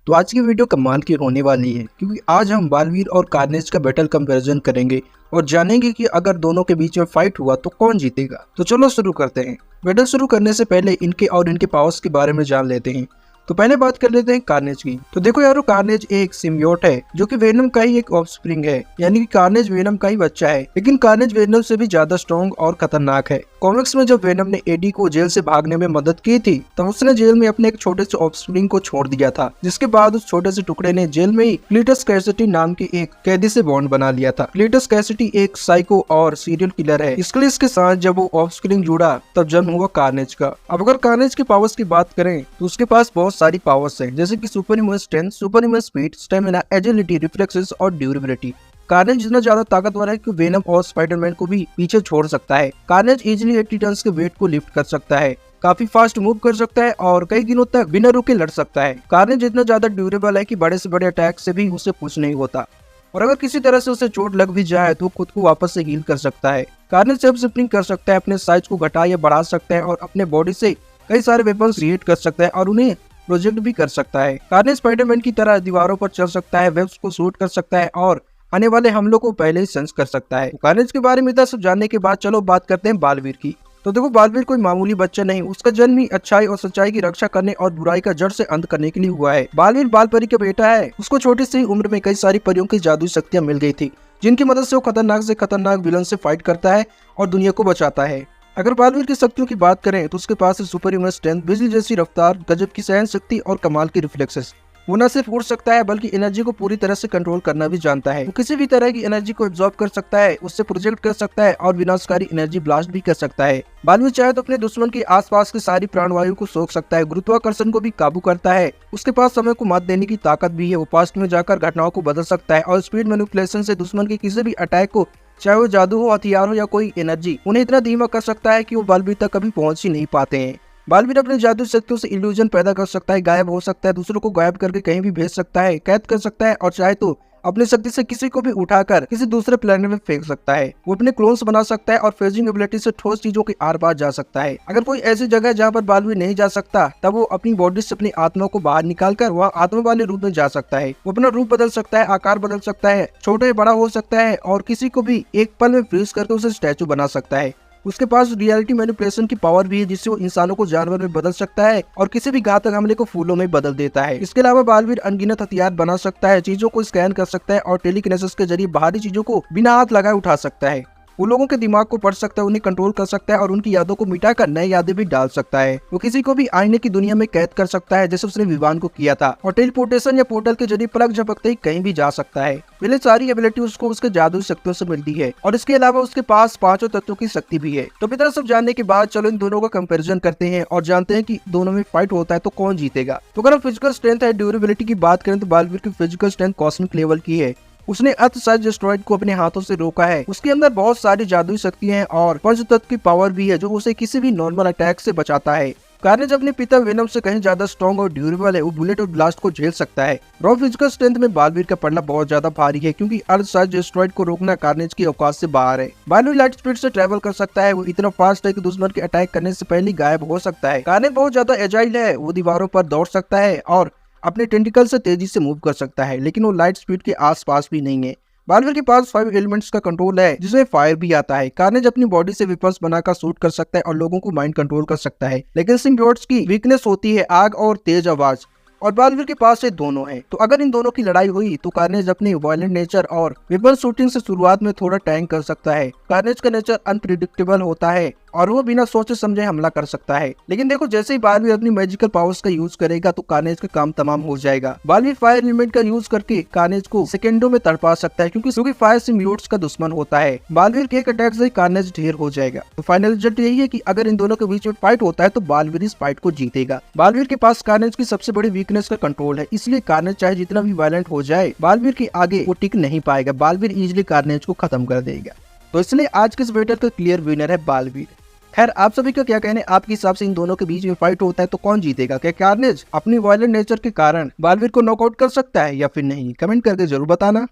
तो आज की वीडियो कमाल की होने वाली है क्योंकि आज हम बालवीर और कार्नेज का बैटल कंपैरिजन करेंगे और जानेंगे कि अगर दोनों के बीच में फाइट हुआ तो कौन जीतेगा। तो चलो शुरू करते हैं। बैटल शुरू करने से पहले इनके और इनके पावर्स के बारे में जान लेते हैं। तो पहले बात कर लेते हैं कार्नेज की। तो देखो यारो, कार्नेज एक सिम्बियोट है जो कि वेनम का ही एक ऑफस्प्रिंग है, यानी कि कार्नेज वेनम का ही बच्चा है। लेकिन कार्नेज वेनम से भी ज्यादा स्ट्रॉन्ग और खतरनाक है। कॉमिक्स में जब वेनम ने एडी को जेल से भागने में मदद की थी तब उसने जेल में अपने एक छोटे से ऑफस्प्रिंग को छोड़ दिया था, जिसके बाद उस छोटे से टुकड़े ने जेल में ही क्लीटस कैसिडी नाम के एक कैदी से बॉन्ड बना लिया था। क्लीटस कैसिडी एक साइको और सीरियल किलर है, इसलिए इसके साथ जब वो ऑफस्प्रिंग जुड़ा तब जन्म हुआ कार्नेज का। अब अगर कार्नेज के पावर्स की बात करें तो उसके पास बहुत सारी पावर्स हैं, जैसे कि super human strength, super human speed, stamina, agility, reflexes और ड्यूरेबिलिटी। कार्नेज जितना ज्यादा ताकतवर है कि वेनम और स्पाइडरमैन को भी पीछे छोड़ सकता है। कार्नेज इजीली 80 टन के वेट को लिफ्ट कर सकता है, काफी फास्ट मूव कर सकता है और कई दिनों तक बिना रुके लड़ सकता है। कार्नेज इतना ज्यादा ड्यूरेबल है कि बड़े से बड़े अटैक से भी उसे कुछ नहीं होता और अगर किसी तरह से उसे चोट लग भी जाए तो खुद को वापस से हील कर सकता है। कार्नेज सेल्फ स्प्रिंग कर सकता है, अपने साइज को घटा या बढ़ा सकता है और अपने बॉडी से कई सारे वेपन्स क्रिएट कर सकता है और उन्हें प्रोजेक्ट भी कर सकता है। कार्नेज स्पाइडरमैन की तरह दीवारों पर चल सकता है, वेब्स को शूट कर सकता है और आने वाले हमलों को पहले ही सेंस कर सकता है। कार्नेज के बारे में इतना सब जानने के बाद चलो बात करते हैं बालवीर की। तो देखो, बालवीर कोई मामूली बच्चा नहीं, उसका जन्म ही अच्छाई और सच्चाई की रक्षा करने और बुराई का जड़ से अंत करने के लिए हुआ है। बालवीर बाल परी का बेटा है। उसको छोटी सी उम्र में कई सारी परियों की जादुई शक्तियां मिल गई थी, जिनकी मदद से वो खतरनाक से खतरनाक विलन से फाइट करता है और दुनिया को बचाता है। अगर बालवीर की शक्तियों की बात करें तो उसके पास है सुपर ह्यूमन स्ट्रेंथ, बिजली जैसी रफ्तार, गजब की सहन शक्ति और कमाल की रिफ्लेक्सेस। वो न सिर्फ उड़ सकता है बल्कि एनर्जी को पूरी तरह से कंट्रोल करना भी जानता है। वो किसी भी तरह की एनर्जी को एब्जॉर्ब कर सकता है, उससे प्रोजेक्ट कर सकता है और विनाशकारी एनर्जी ब्लास्ट भी कर सकता है। बालवीर चाहे तो अपने दुश्मन के आसपास की सारी प्राणवायु को सोख सकता है, गुरुत्वाकर्षण को भी काबू करता है। उसके पास समय को मात देने की ताकत भी है। वो पास्ट में जाकर घटनाओं को बदल सकता है और स्पीड मैनिपुलेशन से दुश्मन के किसी भी अटैक को, चाहे वो जादू हो, हथियार हो या कोई एनर्जी, उन्हें इतना धीमा कर सकता है कि वो बालवीर तक कभी पहुंच ही नहीं पाते हैं। बालवीर अपने जादू शक्तियों से इल्यूजन पैदा कर सकता है, गायब हो सकता है, दूसरों को गायब करके कहीं भी भेज सकता है, कैद कर सकता है और चाहे तो अपनी शक्ति से किसी को भी उठाकर किसी दूसरे प्लेनेट में फेंक सकता है। वो अपने क्लोन्स बना सकता है और फेजिंग एबिलिटी से ठोस चीजों के आर पार जा सकता है। अगर कोई ऐसी जगह जहाँ पर बालवीर नहीं जा सकता तब वो अपनी बॉडी से अपनी आत्मा को बाहर निकालकर वह आत्मा वाले रूप में जा सकता है। वो अपना रूप बदल सकता है, आकार बदल सकता है, छोटे बड़ा हो सकता है और किसी को भी एक पल में फ्रीज करके उसे स्टैचू बना सकता है। उसके पास रियलिटी मैनिपुलेशन की पावर भी है, जिससे वो इंसानों को जानवर में बदल सकता है और किसी भी घातक हमले को फूलों में बदल देता है। इसके अलावा बालवीर अनगिनत हथियार बना सकता है, चीजों को स्कैन कर सकता है और टेलीकिनेसिस के जरिए बाहरी चीजों को बिना हाथ लगाए उठा सकता है। वो लोगों के दिमाग को पढ़ सकता है, उन्हें कंट्रोल कर सकता है और उनकी यादों को मिटाकर नई यादें भी डाल सकता है। वो किसी को भी आईने की दुनिया में कैद कर सकता है, जैसे उसने विवान को किया था, और टेलीपोर्टेशन या पोर्टल के जरिए पलक झपकते ही कहीं भी जा सकता है। पहले सारी एबिलिटी उसको उसके जादुई शक्तियों से मिलती है और इसके अलावा उसके पास पांचों तत्वों की शक्ति भी है। तो इतना सब जानने के बाद चलो इन दोनों का कंपैरिजन करते हैं और जानते हैं कि दोनों में फाइट होता है तो कौन जीतेगा। तो अगर हम फिजिकल स्ट्रेंथ है ड्यूरेबिलिटी की बात करें तो बालवीर की फिजिकल स्ट्रेंथ कॉस्मिक लेवल की है। उसने अर्थ साइज एस्टेरॉयड को अपने हाथों से रोका है। उसके अंदर बहुत सारी जादुई शक्तियां हैं और पंच तत्व की पावर भी है जो उसे किसी भी नॉर्मल अटैक से बचाता है। कार्नेज अपने पिता वेनम से कहीं ज्यादा स्ट्रॉन्ग और ड्यूरेबल है। वो बुलेट और ब्लास्ट को झेल सकता है। रॉ फिजिकल स्ट्रेंथ में बालवीर का पड़ना बहुत ज्यादा भारी है क्योंकि अर्थ साइज एस्टेरॉयड को रोकना कार्नेज की औकात से बाहर है। बालवीर लाइट स्पीड से ट्रेवल कर सकता है। वो इतना फास्ट है कि दुश्मन के अटैक करने से पहले गायब हो सकता है। कार्नेज बहुत ज्यादा एजाइल है। वो दीवारों पर दौड़ सकता है और अपने टेंटिकल से तेजी से मूव कर सकता है, लेकिन वो लाइट स्पीड के आसपास भी नहीं है। बालवीर के पास 5 एलिमेंट्स का कंट्रोल है, जिसमें फायर भी आता है। कार्नेज अपनी बॉडी से वेपन्स बनाकर शूट कर सकता है और लोगों को माइंड कंट्रोल कर सकता है, लेकिन सिम्बियोट्स की वीकनेस होती है आग और तेज आवाज, और बालवीर के पास ये दोनों है। तो अगर इन दोनों की लड़ाई हुई तो कार्नेज अपनी वायलेंट नेचर और वेपन शूटिंग से शुरुआत में थोड़ा टैंक कर सकता है। कार्नेज का नेचर अनप्रिडिक्टेबल होता है और वो बिना सोचे समझे हमला कर सकता है, लेकिन देखो जैसे ही बालवीर अपनी मैजिकल पावर्स का यूज करेगा तो कार्नेज का काम तमाम हो जाएगा। बालवीर फायर एलिमेंट का यूज करके कार्नेज को सेकेंडों में तड़पा सकता है क्योंकि फायर सिम्बियोट्स का दुश्मन होता है। बालवीर के एक अटैक से कार्नेज ढेर हो जाएगा। तो फाइनल रिजल्ट यही है कि अगर इन दोनों के बीच में फाइट होता है तो बालवीर इस फाइट को जीतेगा। बालवीर के पास कार्नेज की सबसे बड़ी वीकनेस का कंट्रोल है, इसलिए कार्नेज चाहे जितना भी वायलेंट हो जाए बालवीर के आगे वो टिक नहीं पाएगा। बालवीर इजिली कार्नेज को खत्म कर देगा। तो इसलिए आज के इस बैटल का क्लियर विनर है बालवीर। खैर, आप सभी का क्या कहना है? आपके हिसाब से इन दोनों के बीच में फाइट होता है तो कौन जीतेगा? क्या कार्नेज अपनी वायलेंट नेचर के कारण बालवीर को नॉकआउट कर सकता है या फिर नहीं? कमेंट करके जरूर बताना।